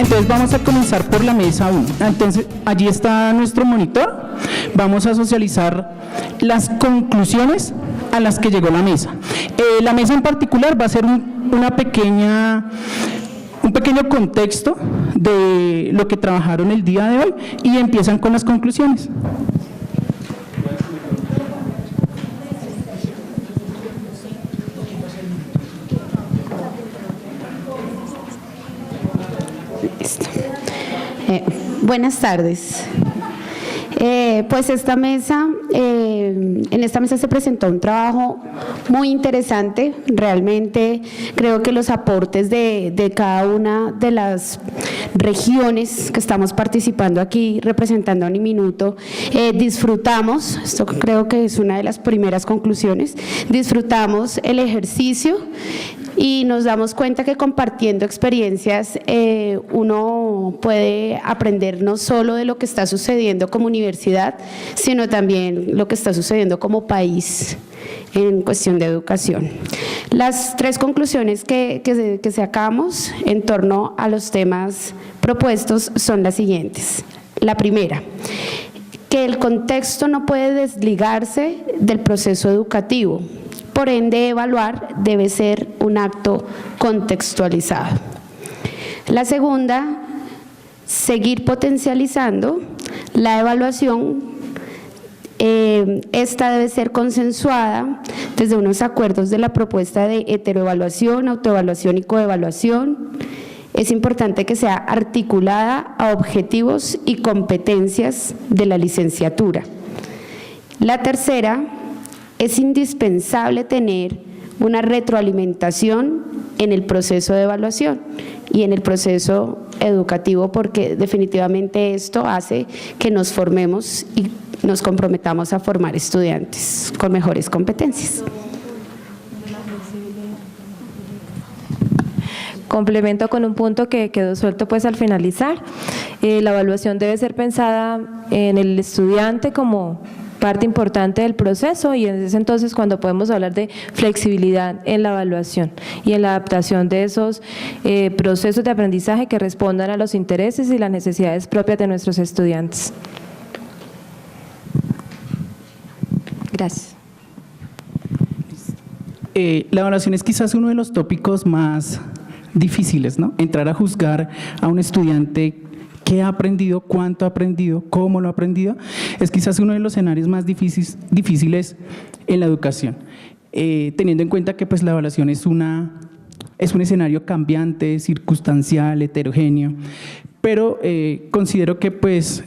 Entonces vamos a comenzar por la mesa 1. Entonces allí está nuestro monitor. Vamos a socializar las conclusiones a las que llegó la mesa. La mesa en particular va a ser un pequeño contexto de lo que trabajaron el día de hoy y empiezan con las conclusiones. Buenas tardes. Pues en esta mesa se presentó un trabajo muy interesante. Realmente creo que los aportes de cada una de las regiones que estamos participando aquí, representando a Uniminuto, disfrutamos, esto creo que es una de las primeras conclusiones, disfrutamos el ejercicio y nos damos cuenta que compartiendo experiencias uno puede aprender no solo de lo que está sucediendo como universidad, sino también lo que está sucediendo como país en cuestión de educación. Las tres conclusiones que sacamos en torno a los temas propuestos son las siguientes. La primera, que el contexto no puede desligarse del proceso educativo. Por ende, evaluar debe ser un acto contextualizado. La segunda, seguir potencializando la evaluación. Esta debe ser consensuada desde unos acuerdos de la propuesta de heteroevaluación, autoevaluación y coevaluación. Es importante que sea articulada a objetivos y competencias de la licenciatura. La tercera, es indispensable tener una retroalimentación en el proceso de evaluación y en el proceso educativo, porque definitivamente esto hace que nos formemos y nos comprometamos a formar estudiantes con mejores competencias. Complemento con un punto que quedó suelto pues al finalizar. La evaluación debe ser pensada en el estudiante como parte importante del proceso, y es entonces cuando podemos hablar de flexibilidad en la evaluación y en la adaptación de esos procesos de aprendizaje que respondan a los intereses y las necesidades propias de nuestros estudiantes. Gracias. La evaluación es quizás uno de los tópicos más difíciles, ¿no? Entrar a juzgar a un estudiante qué ha aprendido, cuánto ha aprendido, cómo lo ha aprendido, es quizás uno de los escenarios más difíciles en la educación, teniendo en cuenta que pues la evaluación es un escenario cambiante, circunstancial, heterogéneo, pero considero que pues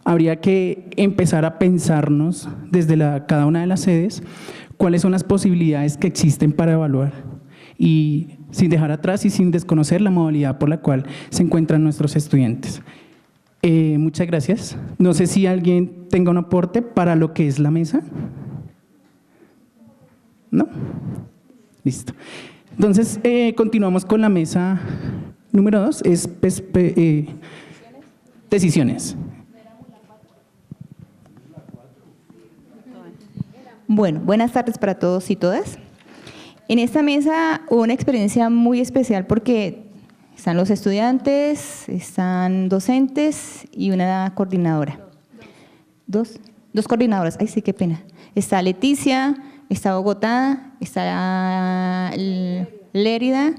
habría que empezar a pensarnos desde cada una de las sedes cuáles son las posibilidades que existen para evaluar, y sin dejar atrás y sin desconocer la modalidad por la cual se encuentran nuestros estudiantes. Muchas gracias. No sé si alguien tenga un aporte para lo que es la mesa. ¿No? Listo. Entonces, continuamos con la mesa número 2, es decisiones. Bueno, buenas tardes para todos y todas. En esta mesa hubo una experiencia muy especial porque están los estudiantes, están docentes y una coordinadora. Dos coordinadoras, ay sí, qué pena. Está Leticia, está Bogotá, está Lérida,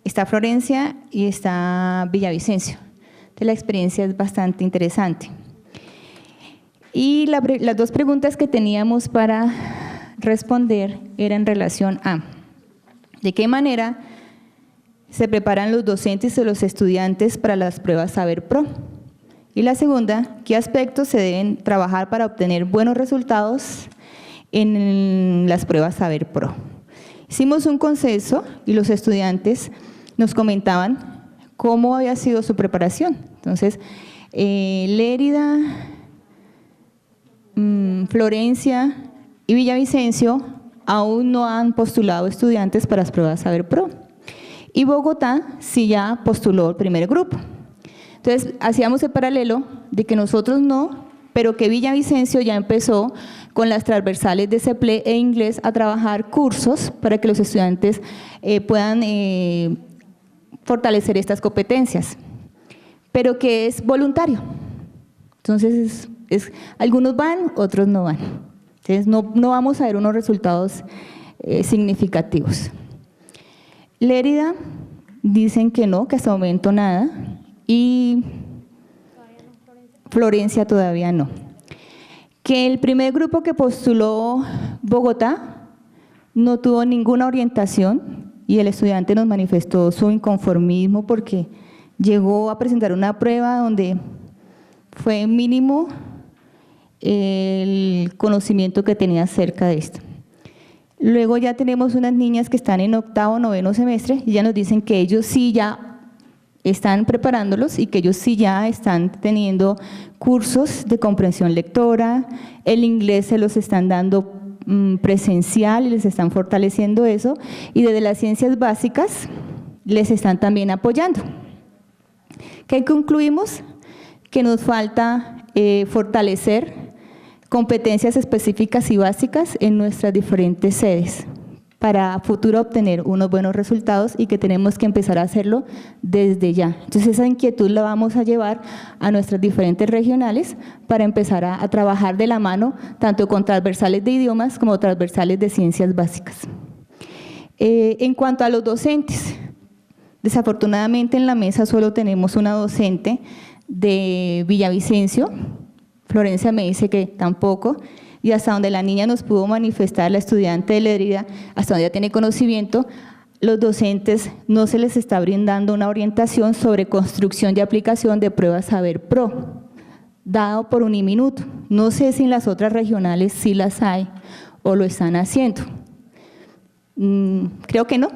está Florencia y está Villavicencio. Entonces la experiencia es bastante interesante. Y las dos preguntas que teníamos para responder eran en relación a ¿de qué manera se preparan los docentes y los estudiantes para las pruebas Saber Pro? Y la segunda, ¿qué aspectos se deben trabajar para obtener buenos resultados en las pruebas Saber Pro? Hicimos un consenso y los estudiantes nos comentaban cómo había sido su preparación. Entonces, Lérida, Florencia y Villavicencio aún no han postulado estudiantes para las pruebas Saber Pro. Y Bogotá sí ya postuló el primer grupo. Entonces, hacíamos el paralelo de que nosotros no, pero que Villavicencio ya empezó con las transversales de CEPLE e inglés a trabajar cursos para que los estudiantes puedan fortalecer estas competencias, pero que es voluntario. Entonces, algunos van, otros no van. Entonces, no vamos a ver unos resultados significativos. Lérida dicen que no, que hasta el momento nada, y Florencia todavía no. Que el primer grupo que postuló Bogotá no tuvo ninguna orientación y el estudiante nos manifestó su inconformismo porque llegó a presentar una prueba donde fue mínimo el conocimiento que tenía acerca de esto. Luego ya tenemos unas niñas que están en 8º, 9º semestre y ya nos dicen que ellos sí ya están preparándolos y que ellos sí ya están teniendo cursos de comprensión lectora, el inglés se los están dando presencial y les están fortaleciendo eso, y desde las ciencias básicas les están también apoyando. ¿Qué concluimos? Que nos falta fortalecer competencias específicas y básicas en nuestras diferentes sedes para futuro obtener unos buenos resultados y que tenemos que empezar a hacerlo desde ya. Entonces esa inquietud la vamos a llevar a nuestras diferentes regionales para empezar a trabajar de la mano tanto con transversales de idiomas como transversales de ciencias básicas. En cuanto a los docentes, desafortunadamente en la mesa solo tenemos una docente de Villavicencio, Florencia me dice que tampoco, y hasta donde la niña nos pudo manifestar, la estudiante de Lérida, hasta donde ya tiene conocimiento, los docentes no se les está brindando una orientación sobre construcción y aplicación de pruebas Saber Pro, dado por Uniminuto. No sé si en las otras regionales sí las hay o lo están haciendo. Creo que no.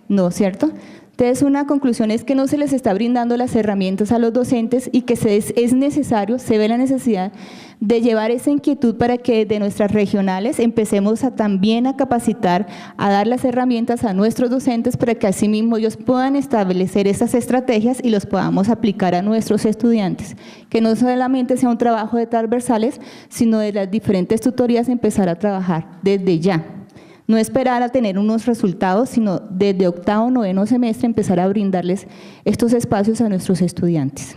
No, ¿cierto? Entonces, una conclusión es que no se les está brindando las herramientas a los docentes y que es necesario, se ve la necesidad de llevar esa inquietud para que de nuestras regionales empecemos también a capacitar, a dar las herramientas a nuestros docentes para que asimismo ellos puedan establecer esas estrategias y los podamos aplicar a nuestros estudiantes. Que no solamente sea un trabajo de transversales, sino de las diferentes tutorías empezar a trabajar desde ya. No esperar a tener unos resultados, sino desde 8º, 9º semestre empezar a brindarles estos espacios a nuestros estudiantes.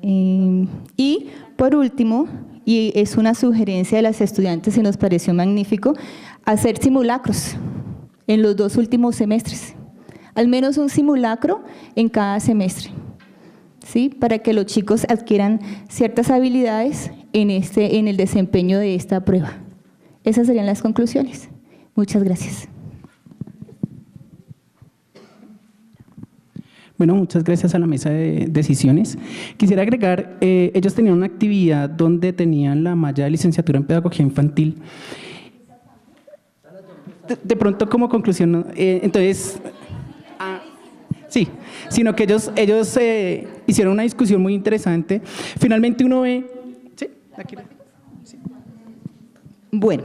Y por último, y es una sugerencia de las estudiantes y nos pareció magnífico, hacer simulacros en los 2 últimos semestres. Al menos un simulacro en cada semestre, ¿sí? Para que los chicos adquieran ciertas habilidades en el desempeño de esta prueba. Esas serían las conclusiones. Muchas gracias. Bueno, muchas gracias a la mesa de decisiones. Quisiera agregar, ellos tenían una actividad donde tenían la malla de licenciatura en pedagogía infantil. De pronto como conclusión, entonces, sí, sino que ellos hicieron una discusión muy interesante. Finalmente uno ve, ¿sí? Aquí. Bueno,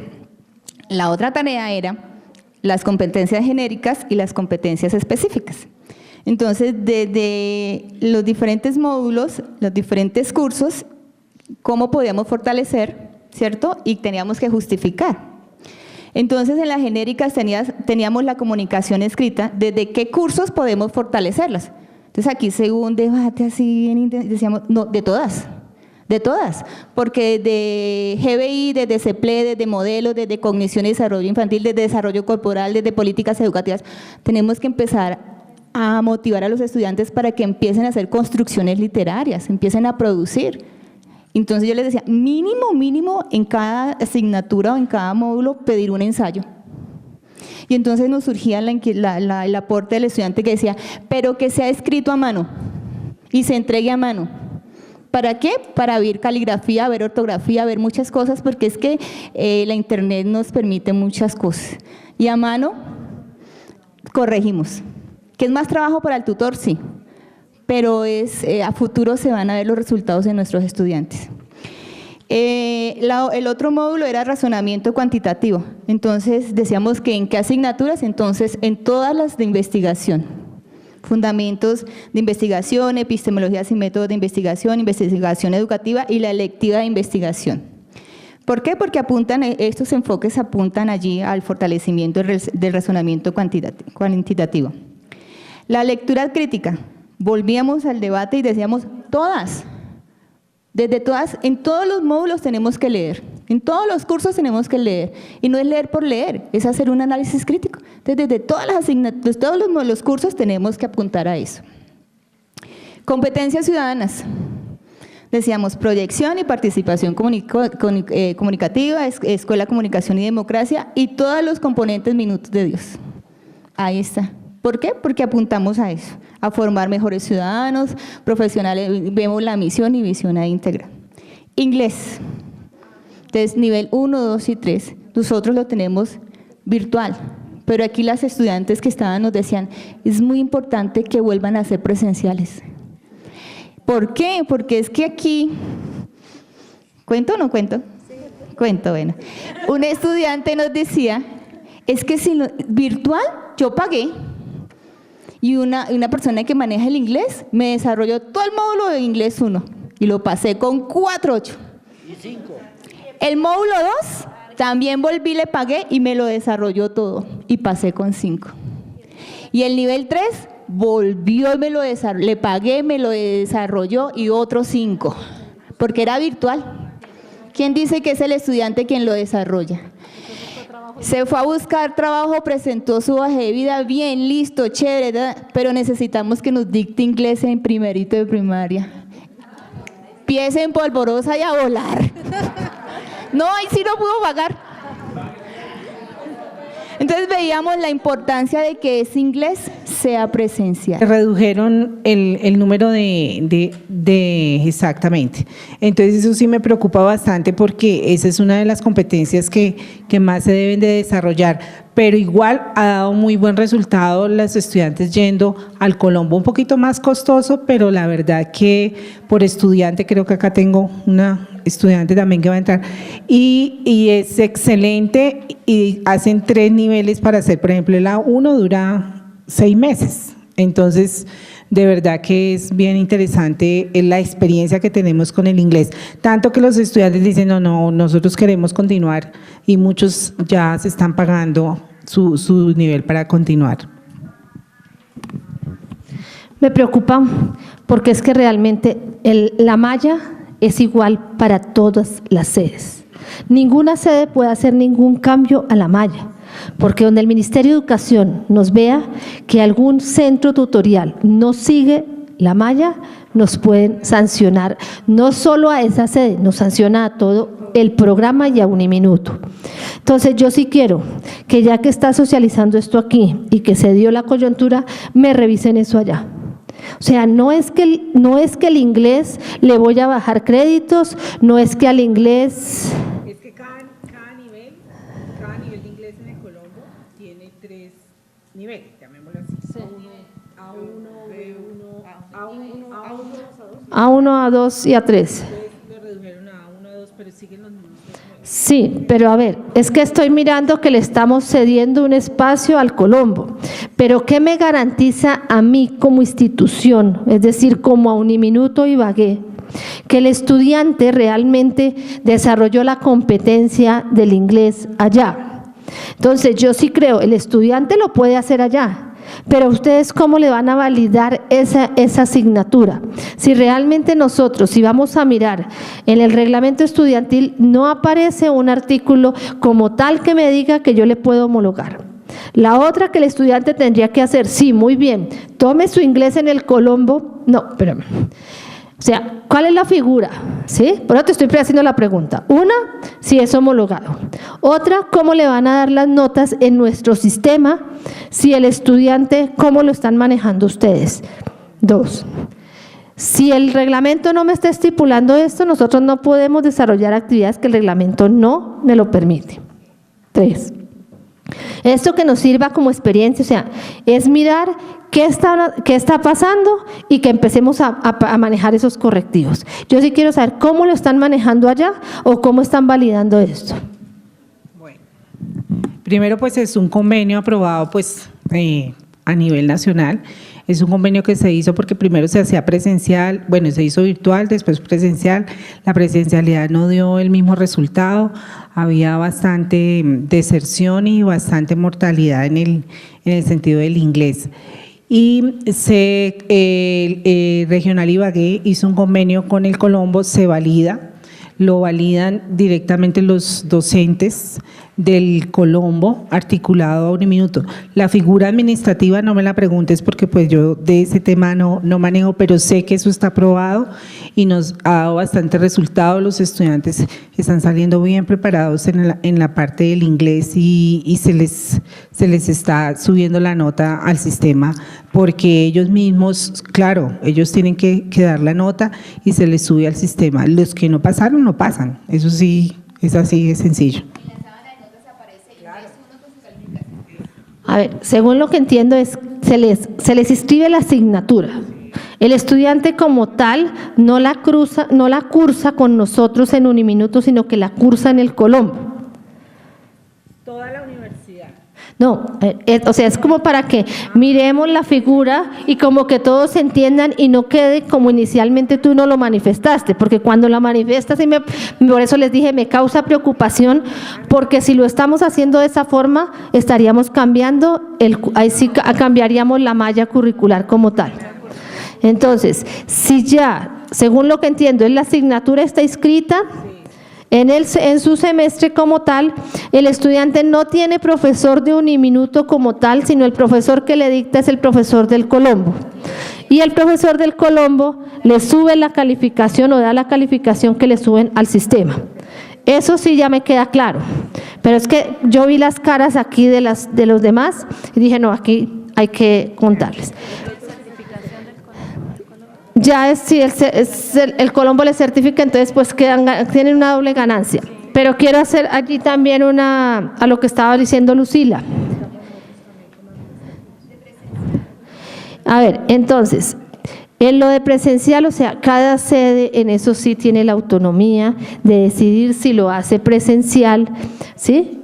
la otra tarea era las competencias genéricas y las competencias específicas. Entonces, desde los diferentes módulos, los diferentes cursos, ¿cómo podíamos fortalecer, cierto? Y teníamos que justificar. Entonces, en las genéricas teníamos la comunicación escrita, desde qué cursos podemos fortalecerlas. Entonces, aquí según un debate así, decíamos, no, de todas, porque desde GBI, desde CEPLE, desde modelos, desde cognición y desarrollo infantil, desde desarrollo corporal, desde políticas educativas, tenemos que empezar a motivar a los estudiantes para que empiecen a hacer construcciones literarias, empiecen a producir. Entonces yo les decía, mínimo en cada asignatura o en cada módulo pedir un ensayo. Y entonces nos surgía el aporte del estudiante que decía, pero que sea escrito a mano y se entregue a mano. ¿Para qué? Para ver caligrafía, ver ortografía, ver muchas cosas, porque es que la internet nos permite muchas cosas. Y a mano corregimos. ¿Que es más trabajo para el tutor? Sí, pero a futuro se van a ver los resultados de nuestros estudiantes. El otro módulo era razonamiento cuantitativo. Entonces decíamos que en qué asignaturas, entonces en todas las de investigación. Fundamentos de investigación, epistemologías y métodos de investigación, investigación educativa y la electiva de investigación. ¿Por qué? Porque estos enfoques apuntan allí al fortalecimiento del razonamiento cuantitativo. La lectura crítica. Volvíamos al debate y decíamos, todas, desde todas, en todos los módulos tenemos que leer, en todos los cursos tenemos que leer, y no es leer por leer, es hacer un análisis crítico. Entonces, desde todas las asignaturas, todos los cursos tenemos que apuntar a eso. Competencias ciudadanas. Decíamos proyección y participación comunicativa, escuela, comunicación y democracia, y todos los componentes minutos de Dios. Ahí está. ¿Por qué? Porque apuntamos a eso, a formar mejores ciudadanos, profesionales, vemos la misión y visión ahí íntegra. Inglés. Entonces, nivel 1, 2 y 3, nosotros lo tenemos virtual, pero aquí las estudiantes que estaban nos decían, es muy importante que vuelvan a ser presenciales. ¿Por qué? Porque es que aquí, ¿cuento o no cuento? Sí. Cuento, bueno. Un estudiante nos decía, es que si virtual, yo pagué, y una persona que maneja el inglés me desarrolló todo el módulo de inglés 1 y lo pasé con 4.8. ¿Y 5? El módulo 2 también volví, le pagué y me lo desarrolló todo y pasé con 5. Y el nivel 3 volvió y me lo desarrolló, le pagué, me lo desarrolló y otros 5, porque era virtual. ¿Quién dice que es el estudiante quien lo desarrolla? Se fue a buscar trabajo, presentó su hoja de vida, bien, listo, chévere, ¿verdad? Pero necesitamos que nos dicte inglés en primerito de primaria. Pies en polvorosa y a volar. No, ahí sí no pudo pagar. Entonces veíamos la importancia de que ese inglés sea presencial. Redujeron el número exactamente. Entonces eso sí me preocupa bastante porque esa es una de las competencias que más se deben de desarrollar, pero igual ha dado muy buen resultado los estudiantes yendo al Colombo, un poquito más costoso, pero la verdad que por estudiante, creo que acá tengo una estudiante también que va a entrar, y es excelente, y hacen 3 niveles para hacer, por ejemplo, la 1 dura 6 meses, entonces de verdad que es bien interesante la experiencia que tenemos con el inglés, tanto que los estudiantes dicen, no, nosotros queremos continuar, y muchos ya se están pagando su nivel para continuar. Me preocupa porque es que realmente la malla es igual para todas las sedes. Ninguna sede puede hacer ningún cambio a la malla, porque donde el Ministerio de Educación nos vea que algún centro tutorial no sigue la malla, nos pueden sancionar, no solo a esa sede, nos sanciona a todo el programa y a Uniminuto. Entonces yo sí quiero que ya que está socializando esto aquí y que se dio la coyuntura, me revisen eso allá. O sea, no es que el inglés le voy a bajar créditos, no es que al inglés… Es que cada nivel de inglés en el Colombo tiene 3 niveles, llamémoslo así. Sí. A1, B1, A1, A2 y A3. Lo redujeron a A1, A2, pero siguen los mismos. Sí, pero a ver, es que estoy mirando que le estamos cediendo un espacio al Colombo, pero ¿qué me garantiza a mí como institución, es decir, como a Uniminuto y Ibagué, que el estudiante realmente desarrolló la competencia del inglés allá? Entonces, yo sí creo, el estudiante lo puede hacer allá, pero ustedes ¿cómo le van a validar esa asignatura? Si realmente nosotros, si vamos a mirar en el reglamento estudiantil, no aparece un artículo como tal que me diga que yo le puedo homologar. La otra que el estudiante tendría que hacer, sí, muy bien, tome su inglés en el Colombo, no, espérame. O sea, ¿cuál es la figura? ¿Sí? Por eso te estoy haciendo la pregunta. Una, si es homologado. Otra, ¿cómo le van a dar las notas en nuestro sistema? Si el estudiante, ¿cómo lo están manejando ustedes? 2, si el reglamento no me está estipulando esto, nosotros no podemos desarrollar actividades que el reglamento no me lo permite. 3, esto que nos sirva como experiencia, o sea, es mirar qué está pasando y que empecemos a manejar esos correctivos. Yo sí quiero saber cómo lo están manejando allá o cómo están validando esto. Bueno, primero pues es un convenio aprobado pues a nivel nacional. Es un convenio que se hizo porque primero se hacía presencial, bueno, se hizo virtual, después presencial. La presencialidad no dio el mismo resultado, había bastante deserción y bastante mortalidad en el sentido del inglés. y Regional Ibagué hizo un convenio con el Colombo, se valida, lo validan directamente los docentes del Colombo, articulado a Uniminuto. La figura administrativa no me la preguntes porque pues yo de ese tema no manejo, pero sé que eso está aprobado y nos ha dado bastante resultado. Los estudiantes están saliendo bien preparados en la parte del inglés y se les está subiendo la nota al sistema porque ellos mismos, claro, ellos tienen que dar la nota y se les sube al sistema. Los que no pasaron, no pasan. Eso sí, es así de sencillo. A ver, según lo que entiendo es, se les inscribe la asignatura. El estudiante como tal no la cursa con nosotros en Uniminuto, sino que la cursa en el Colombo. Toda la universidad. No, o sea, es como para que miremos la figura y como que todos se entiendan y no quede como inicialmente tú no lo manifestaste, porque cuando lo manifiestas, por eso les dije, me causa preocupación, porque si lo estamos haciendo de esa forma, estaríamos cambiando, ahí sí cambiaríamos la malla curricular como tal. Entonces, si ya, según lo que entiendo, la asignatura está inscrita, en su semestre como tal, el estudiante no tiene profesor de Uniminuto como tal, sino el profesor que le dicta es el profesor del Colombo. Y el profesor del Colombo le sube la calificación o da la calificación que le suben al sistema. Eso sí ya me queda claro. Pero es que yo vi las caras aquí de los demás y dije, no, aquí hay que contarles. Ya es si el Colombo le certifica, entonces pues tienen una doble ganancia. Pero quiero hacer allí también a lo que estaba diciendo Lucila. A ver, entonces, en lo de presencial, o sea, cada sede en eso sí tiene la autonomía de decidir si lo hace presencial, ¿sí?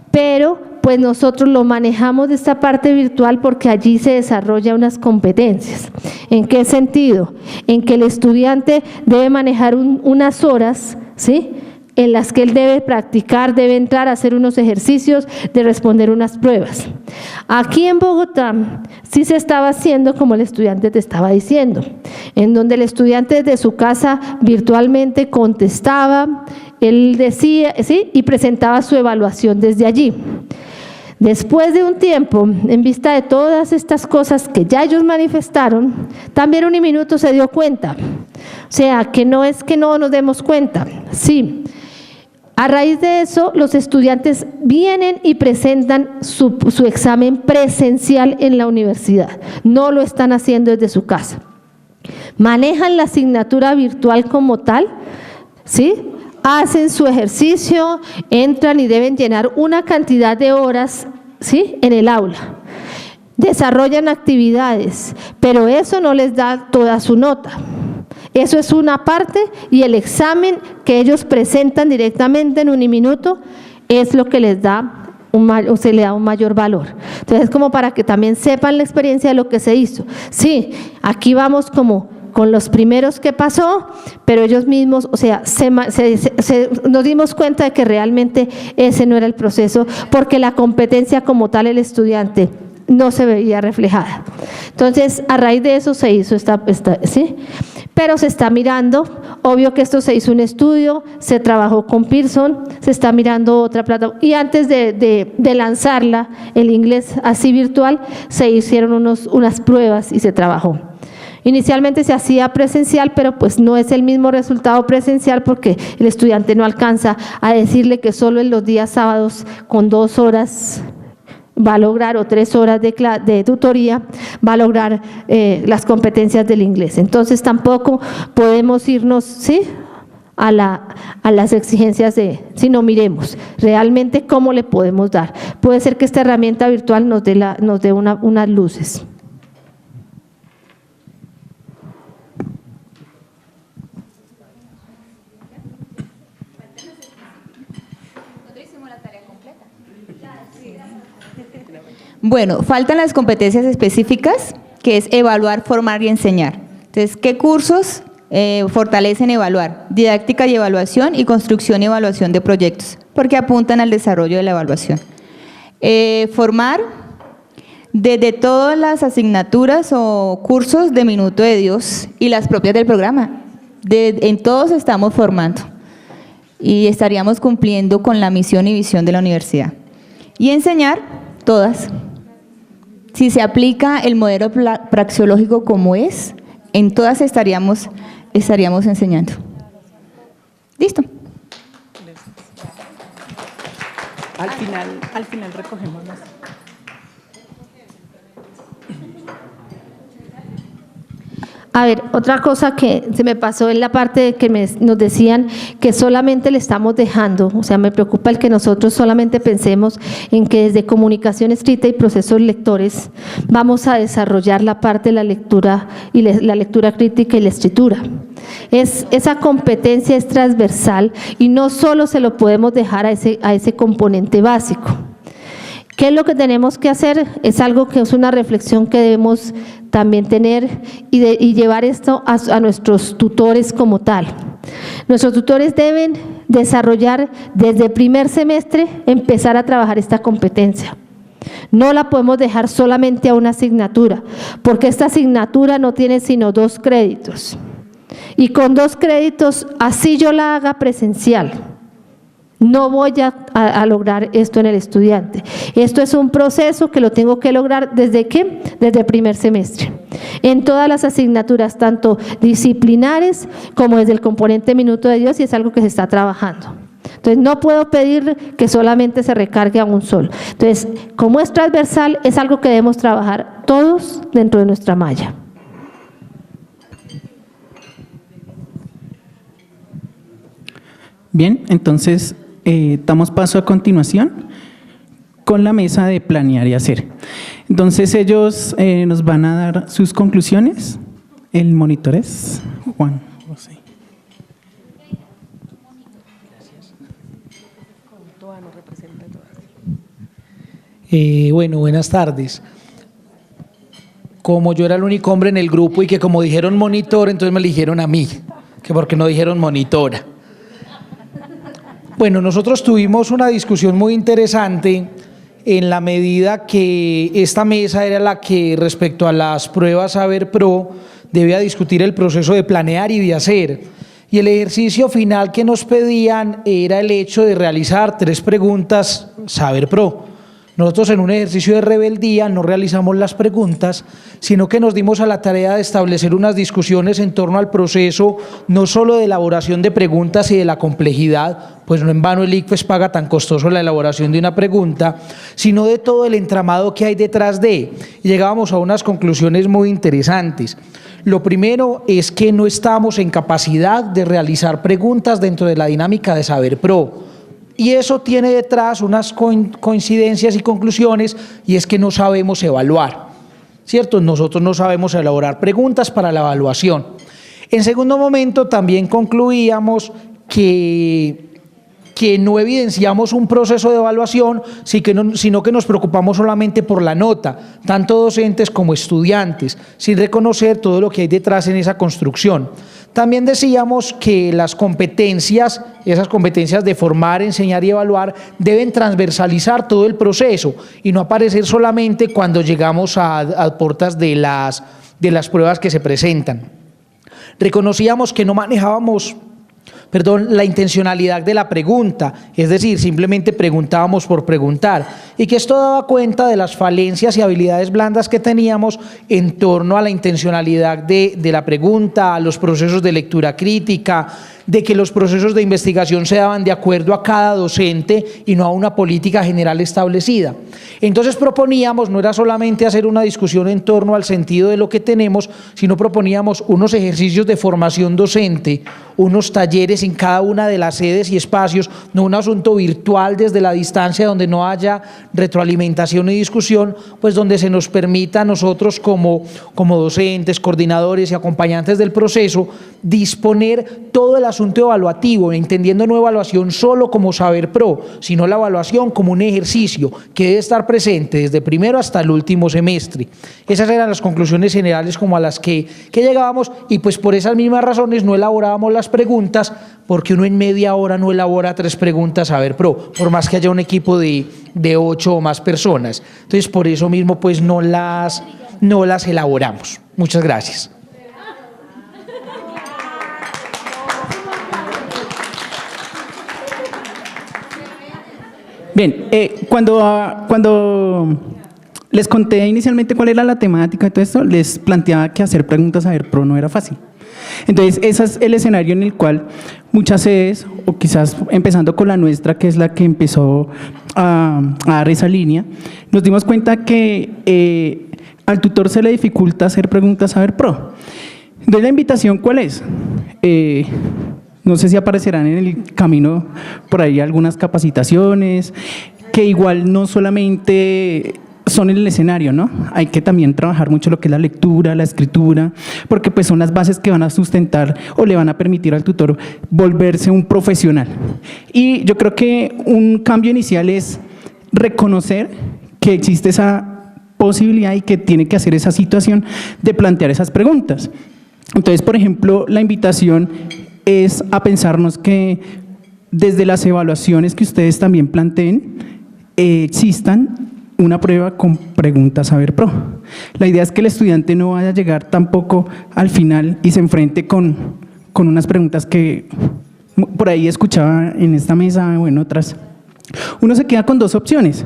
Pero pues nosotros lo manejamos de esta parte virtual porque allí se desarrollan unas competencias. ¿En qué sentido? En que el estudiante debe manejar unas horas, ¿sí?, en las que él debe practicar, debe entrar a hacer unos ejercicios, de responder unas pruebas. Aquí en Bogotá sí se estaba haciendo como el estudiante te estaba diciendo, en donde el estudiante desde su casa virtualmente contestaba, él decía, ¿sí?, y presentaba su evaluación desde allí. Después de un tiempo, en vista de todas estas cosas que ya ellos manifestaron, también Uniminuto se dio cuenta. O sea, que no es que no nos demos cuenta, sí. A raíz de eso, los estudiantes vienen y presentan su examen presencial en la universidad. No lo están haciendo desde su casa. Manejan la asignatura virtual como tal, ¿sí? Hacen su ejercicio, entran y deben llenar una cantidad de horas, ¿sí?, en el aula. Desarrollan actividades, pero eso no les da toda su nota. Eso es una parte y el examen que ellos presentan directamente en Uniminuto es lo que les da se le da un mayor valor. Entonces, como para que también sepan la experiencia de lo que se hizo. Sí, aquí vamos como con los primeros que pasó, pero ellos mismos, o sea, nos dimos cuenta de que realmente ese no era el proceso, porque la competencia como tal el estudiante no se veía reflejada. Entonces, a raíz de eso se hizo ¿sí? Pero se está mirando, obvio que esto se hizo un estudio, se trabajó con Pearson, se está mirando otra plataforma, y antes de lanzarla, el inglés así virtual, se hicieron unas pruebas y se trabajó. Inicialmente se hacía presencial, pero pues no es el mismo resultado presencial porque el estudiante no alcanza a decirle que solo en los días sábados con 2 horas va a lograr, o 3 horas de tutoría, va a lograr las competencias del inglés. Entonces tampoco podemos irnos, ¿sí?, a las exigencias si no miremos realmente cómo le podemos dar. Puede ser que esta herramienta virtual nos dé unas luces. Bueno, faltan las competencias específicas, que es evaluar, formar y enseñar. Entonces, ¿qué cursos fortalecen evaluar? Didáctica y evaluación y construcción y evaluación de proyectos, porque apuntan al desarrollo de la evaluación. Formar, desde todas las asignaturas o cursos de Minuto de Dios y las propias del programa. En todos estamos formando y estaríamos cumpliendo con la misión y visión de la universidad. Y enseñar todas. Si se aplica el modelo praxeológico como es, en todas estaríamos enseñando. Listo. Al final recogemos las... A ver, otra cosa que se me pasó en la parte de que nos decían que solamente le estamos dejando, o sea, me preocupa el que nosotros solamente pensemos en que desde comunicación escrita y procesos lectores vamos a desarrollar la parte de la lectura y la lectura crítica y la escritura. Esa competencia es transversal y no solo se lo podemos dejar a ese componente básico. ¿Qué es lo que tenemos que hacer? Es algo que es una reflexión que debemos también tener y llevar esto a nuestros tutores como tal. Nuestros tutores deben desarrollar desde primer semestre, empezar a trabajar esta competencia. No la podemos dejar solamente a una asignatura, porque esta asignatura no tiene sino 2 créditos. Y con 2 créditos, así yo la haga presencial, no voy a lograr esto en el estudiante. Esto es un proceso que lo tengo que lograr ¿desde qué? Desde el primer semestre. En todas las asignaturas, tanto disciplinares como desde el componente Minuto de Dios, y es algo que se está trabajando. Entonces, no puedo pedir que solamente se recargue a un solo. Entonces, como es transversal, es algo que debemos trabajar todos dentro de nuestra malla. Bien, entonces damos paso a continuación con la mesa de planear y hacer. Entonces ellos nos van a dar sus conclusiones. El monitor es Juan José. Bueno, buenas tardes. Como yo era el único hombre en el grupo y que como dijeron monitor, entonces me eligieron a mí, que porque no dijeron monitora. Bueno, nosotros tuvimos una discusión muy interesante en la medida que esta mesa era la que respecto a las pruebas Saber Pro debía discutir el proceso de planear y de hacer. Y el ejercicio final que nos pedían era el hecho de realizar 3 preguntas Saber Pro. Nosotros en un ejercicio de rebeldía no realizamos las preguntas, sino que nos dimos a la tarea de establecer unas discusiones en torno al proceso, no solo de elaboración de preguntas y de la complejidad, pues no en vano el ICFES paga tan costoso la elaboración de una pregunta, sino de todo el entramado que hay detrás de. Y llegábamos a unas conclusiones muy interesantes. Lo primero es que no estamos en capacidad de realizar preguntas dentro de la dinámica de Saber Pro. Y eso tiene detrás unas coincidencias y conclusiones, y es que no sabemos evaluar, ¿cierto? Nosotros no sabemos elaborar preguntas para la evaluación. En segundo momento, también concluíamos que no evidenciamos un proceso de evaluación, sino que nos preocupamos solamente por la nota, tanto docentes como estudiantes, sin reconocer todo lo que hay detrás en esa construcción. También decíamos que las competencias, esas competencias de formar, enseñar y evaluar, deben transversalizar todo el proceso y no aparecer solamente cuando llegamos a puertas de las pruebas que se presentan. Reconocíamos que no manejábamos la intencionalidad de la pregunta, es decir, simplemente preguntábamos por preguntar, y que esto daba cuenta de las falencias y habilidades blandas que teníamos en torno a la intencionalidad de la pregunta, a los procesos de lectura crítica, de que los procesos de investigación se daban de acuerdo a cada docente y no a una política general establecida. Entonces proponíamos, no era solamente hacer una discusión en torno al sentido de lo que tenemos, sino proponíamos unos ejercicios de formación docente, unos talleres en cada una de las sedes y espacios, no un asunto virtual desde la distancia donde no haya retroalimentación y discusión, pues donde se nos permita a nosotros como docentes, coordinadores y acompañantes del proceso, disponer todo el asunto evaluativo, entendiendo no evaluación solo como Saber Pro, sino la evaluación como un ejercicio que debe estar presente desde primero hasta el último semestre. Esas eran las conclusiones generales como a las que llegábamos, y pues por esas mismas razones no elaborábamos las preguntas porque uno en media hora no elabora 3 preguntas Saber Pro, por más que haya un equipo de 8 o más personas. Entonces, por eso mismo, pues no las elaboramos. Muchas gracias. Bien, cuando les conté inicialmente cuál era la temática y todo esto, les planteaba que hacer preguntas Saber Pro no era fácil. Entonces, ese es el escenario en el cual muchas sedes, o quizás empezando con la nuestra, que es la que empezó a dar esa línea, nos dimos cuenta que al tutor se le dificulta hacer preguntas Saber Pro. Entonces, la invitación, ¿cuál es? No sé si aparecerán en el camino por ahí algunas capacitaciones, que igual no solamente son en el escenario, ¿no? Hay que también trabajar mucho lo que es la lectura, la escritura, porque pues son las bases que van a sustentar o le van a permitir al tutor volverse un profesional. Y yo creo que un cambio inicial es reconocer que existe esa posibilidad y que tiene que hacer esa situación de plantear esas preguntas. Entonces, por ejemplo, la invitación es a pensarnos que desde las evaluaciones que ustedes también planteen, existan una prueba con preguntas Saber Pro. La idea es que el estudiante no vaya a llegar tampoco al final y se enfrente con unas preguntas que por ahí escuchaba en esta mesa o en otras. Uno se queda con 2 opciones.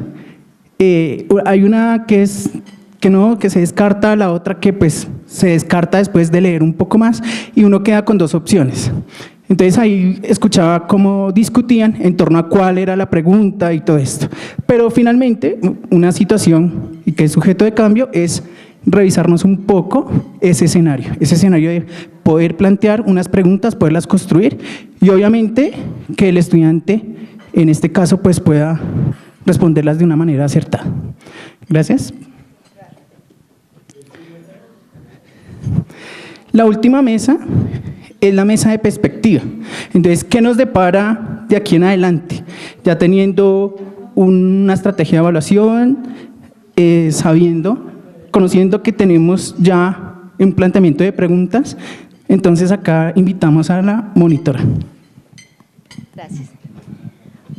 Hay una que se descarta, la otra que pues se descarta después de leer un poco más, y uno queda con 2 opciones. Entonces ahí escuchaba cómo discutían en torno a cuál era la pregunta y todo esto. Pero finalmente, una situación y que es sujeto de cambio es revisarnos un poco ese escenario de poder plantear unas preguntas, poderlas construir, y obviamente que el estudiante en este caso pues pueda responderlas de una manera acertada. Gracias. La última mesa es la mesa de perspectiva. Entonces, ¿qué nos depara de aquí en adelante? Ya teniendo una estrategia de evaluación, conociendo que tenemos ya un planteamiento de preguntas, entonces acá invitamos a la monitora. Gracias.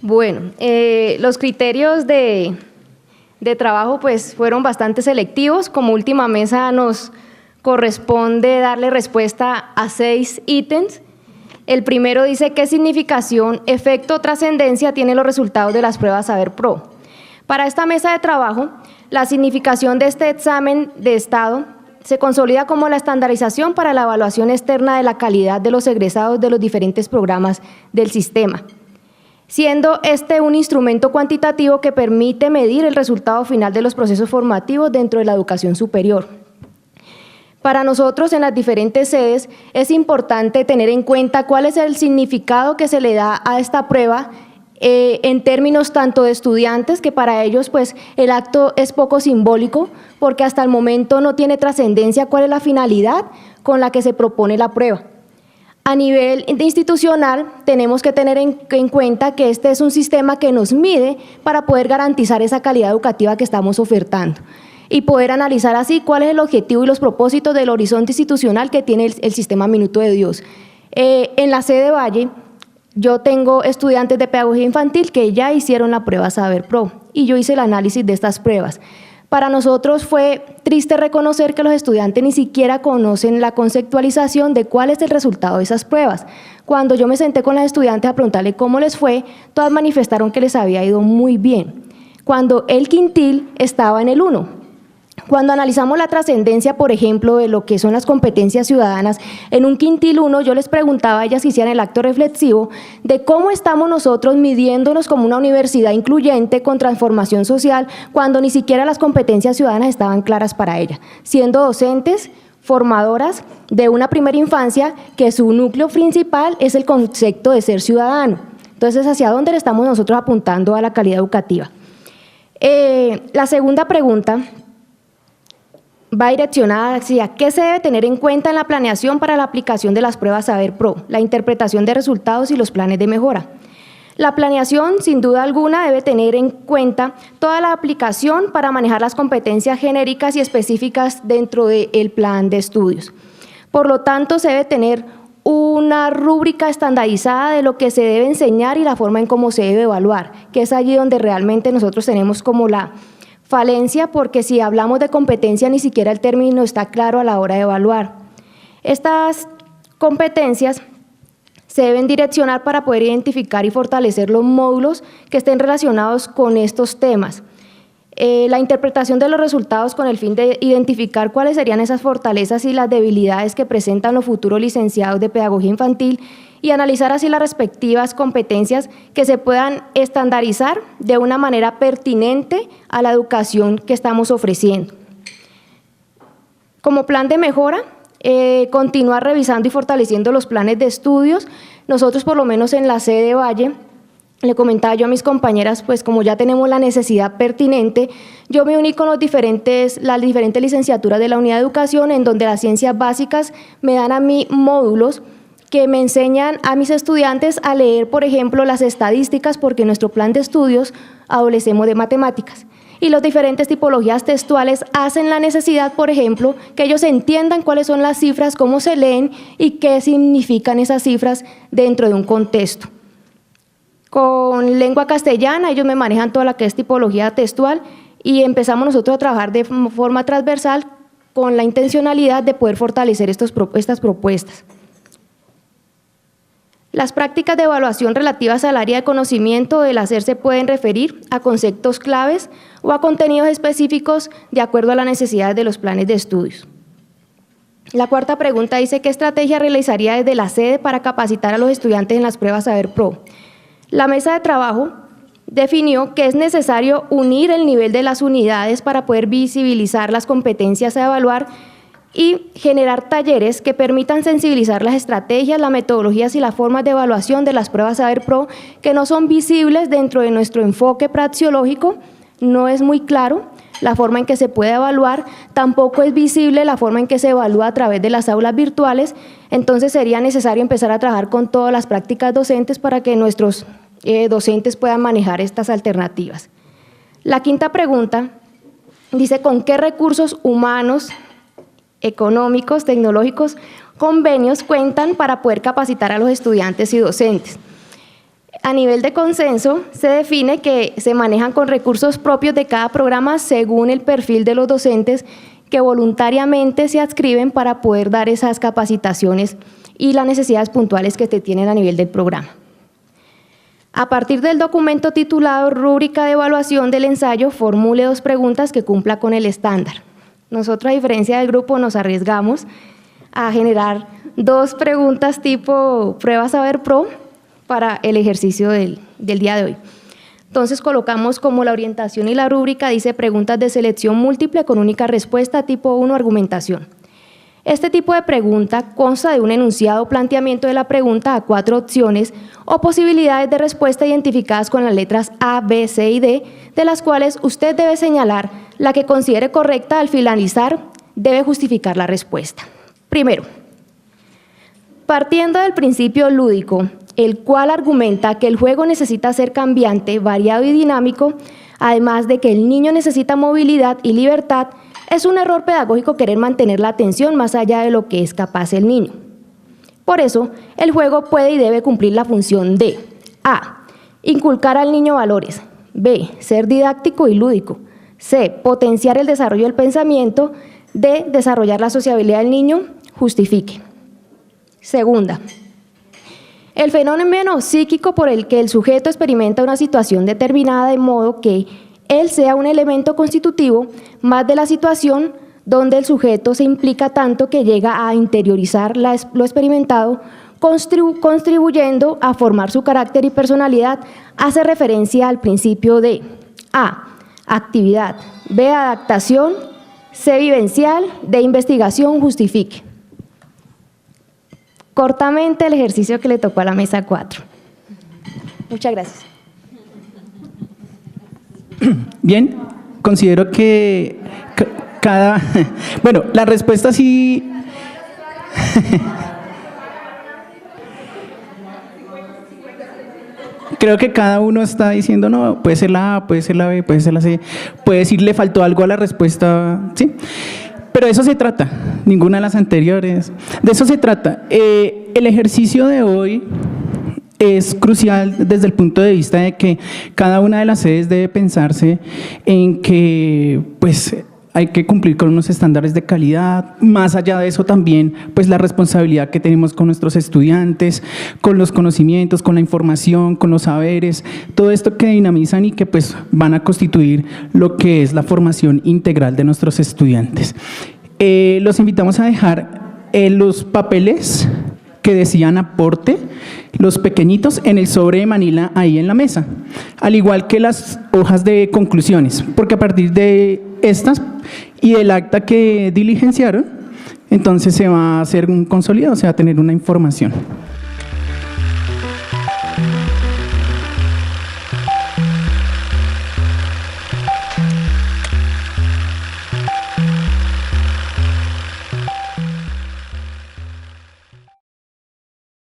Bueno, los criterios de trabajo pues fueron bastante selectivos. Como última mesa nos corresponde darle respuesta a 6 ítems. El primero dice: ¿qué significación, efecto o trascendencia tienen los resultados de las pruebas Saber Pro? Para esta mesa de trabajo, la significación de este examen de estado se consolida como la estandarización para la evaluación externa de la calidad de los egresados de los diferentes programas del sistema, siendo este un instrumento cuantitativo que permite medir el resultado final de los procesos formativos dentro de la educación superior. Para nosotros en las diferentes sedes es importante tener en cuenta cuál es el significado que se le da a esta prueba en términos tanto de estudiantes, que para ellos pues el acto es poco simbólico porque hasta el momento no tiene trascendencia cuál es la finalidad con la que se propone la prueba. A nivel institucional tenemos que tener en cuenta que este es un sistema que nos mide para poder garantizar esa calidad educativa que estamos ofertando y poder analizar así cuál es el objetivo y los propósitos del horizonte institucional que tiene el sistema Minuto de Dios. En la sede Valle, yo tengo estudiantes de pedagogía infantil que ya hicieron la prueba Saber Pro y yo hice el análisis de estas pruebas. Para nosotros fue triste reconocer que los estudiantes ni siquiera conocen la conceptualización de cuál es el resultado de esas pruebas. Cuando yo me senté con las estudiantes a preguntarle cómo les fue, todas manifestaron que les había ido muy bien, cuando el quintil estaba en el 1. Cuando analizamos la trascendencia, por ejemplo, de lo que son las competencias ciudadanas, en un quintil 1 yo les preguntaba a ellas si hicieran el acto reflexivo de cómo estamos nosotros midiéndonos como una universidad incluyente con transformación social cuando ni siquiera las competencias ciudadanas estaban claras para ellas, siendo docentes, formadoras de una primera infancia que su núcleo principal es el concepto de ser ciudadano. Entonces, ¿hacia dónde le estamos nosotros apuntando a la calidad educativa? La segunda pregunta va direccionada hacia qué se debe tener en cuenta en la planeación para la aplicación de las pruebas Saber Pro, la interpretación de resultados y los planes de mejora. La planeación, sin duda alguna, debe tener en cuenta toda la aplicación para manejar las competencias genéricas y específicas dentro del plan de estudios. Por lo tanto, se debe tener una rúbrica estandarizada de lo que se debe enseñar y la forma en cómo se debe evaluar, que es allí donde realmente nosotros tenemos como la falencia, porque si hablamos de competencia ni siquiera el término está claro a la hora de evaluar. Estas competencias se deben direccionar para poder identificar y fortalecer los módulos que estén relacionados con estos temas. La interpretación de los resultados con el fin de identificar cuáles serían esas fortalezas y las debilidades que presentan los futuros licenciados de pedagogía infantil y analizar así las respectivas competencias que se puedan estandarizar de una manera pertinente a la educación que estamos ofreciendo. Como plan de mejora, continuar revisando y fortaleciendo los planes de estudios. Nosotros, por lo menos en la sede Valle, le comentaba yo a mis compañeras, pues como ya tenemos la necesidad pertinente, yo me uní con las diferentes licenciaturas de la unidad de educación, en donde las ciencias básicas me dan a mí módulos que me enseñan a mis estudiantes a leer, por ejemplo, las estadísticas, porque en nuestro plan de estudios adolecemos de matemáticas. Y las diferentes tipologías textuales hacen la necesidad, por ejemplo, que ellos entiendan cuáles son las cifras, cómo se leen y qué significan esas cifras dentro de un contexto. Con lengua castellana, ellos me manejan toda la que es tipología textual y empezamos nosotros a trabajar de forma transversal con la intencionalidad de poder fortalecer estas propuestas. Las prácticas de evaluación relativas al área de conocimiento del hacer se pueden referir a conceptos claves o a contenidos específicos de acuerdo a las necesidades de los planes de estudios. La cuarta pregunta dice: ¿qué estrategia realizaría desde la sede para capacitar a los estudiantes en las pruebas Saber Pro? La mesa de trabajo definió que es necesario unir el nivel de las unidades para poder visibilizar las competencias a evaluar y generar talleres que permitan sensibilizar las estrategias, las metodologías y las formas de evaluación de las pruebas Saber Pro que no son visibles dentro de nuestro enfoque praxeológico. No es muy claro la forma en que se puede evaluar, tampoco es visible la forma en que se evalúa a través de las aulas virtuales, entonces sería necesario empezar a trabajar con todas las prácticas docentes para que nuestros docentes puedan manejar estas alternativas. La quinta pregunta dice: ¿con qué recursos humanos, económicos, tecnológicos, convenios cuentan para poder capacitar a los estudiantes y docentes? A nivel de consenso, se define que se manejan con recursos propios de cada programa según el perfil de los docentes que voluntariamente se adscriben para poder dar esas capacitaciones y las necesidades puntuales que se tienen a nivel del programa. A partir del documento titulado Rúbrica de Evaluación del Ensayo, formule 2 preguntas que cumpla con el estándar. Nosotros, a diferencia del grupo, nos arriesgamos a generar 2 preguntas tipo prueba Saber Pro para el ejercicio del día de hoy. Entonces colocamos como la orientación y la rúbrica, dice preguntas de selección múltiple con única respuesta, tipo 1, argumentación. Este tipo de pregunta consta de un enunciado o planteamiento de la pregunta a 4 opciones o posibilidades de respuesta identificadas con las letras A, B, C y D, de las cuales usted debe señalar la que considere correcta. Al finalizar, debe justificar la respuesta. Primero, partiendo del principio lúdico, el cual argumenta que el juego necesita ser cambiante, variado y dinámico, además de que el niño necesita movilidad y libertad, es un error pedagógico querer mantener la atención más allá de lo que es capaz el niño. Por eso, el juego puede y debe cumplir la función de A. Inculcar al niño valores. B. Ser didáctico y lúdico. C. Potenciar el desarrollo del pensamiento. D. Desarrollar la sociabilidad del niño. Justifique. Segunda, el fenómeno psíquico por el que el sujeto experimenta una situación determinada de modo que él sea un elemento constitutivo más de la situación donde el sujeto se implica tanto que llega a interiorizar lo experimentado, contribuyendo a formar su carácter y personalidad, hace referencia al principio de A. Actividad, B. Adaptación, C. Vivencial, D. Investigación, justifique. Cortamente el ejercicio que le tocó a la mesa 4. Muchas gracias. Bien, considero que bueno, la respuesta sí. Creo que cada uno está diciendo, no, puede ser la A, puede ser la B, puede ser la C, puede decir le faltó algo a la respuesta, ¿sí? Pero de eso se trata, ninguna de las anteriores. De eso se trata. El ejercicio de hoy es crucial desde el punto de vista de que cada una de las sedes debe pensarse en que pues hay que cumplir con unos estándares de calidad. Más allá de eso también, pues la responsabilidad que tenemos con nuestros estudiantes, con los conocimientos, con la información, con los saberes, todo esto que dinamizan y que pues van a constituir lo que es la formación integral de nuestros estudiantes. Los invitamos a dejar los papeles que decían aporte, los pequeñitos, en el sobre de manila ahí en la mesa, al igual que las hojas de conclusiones, porque a partir de estas y del acta que diligenciaron, entonces se va a hacer un consolidado, se va a tener una información.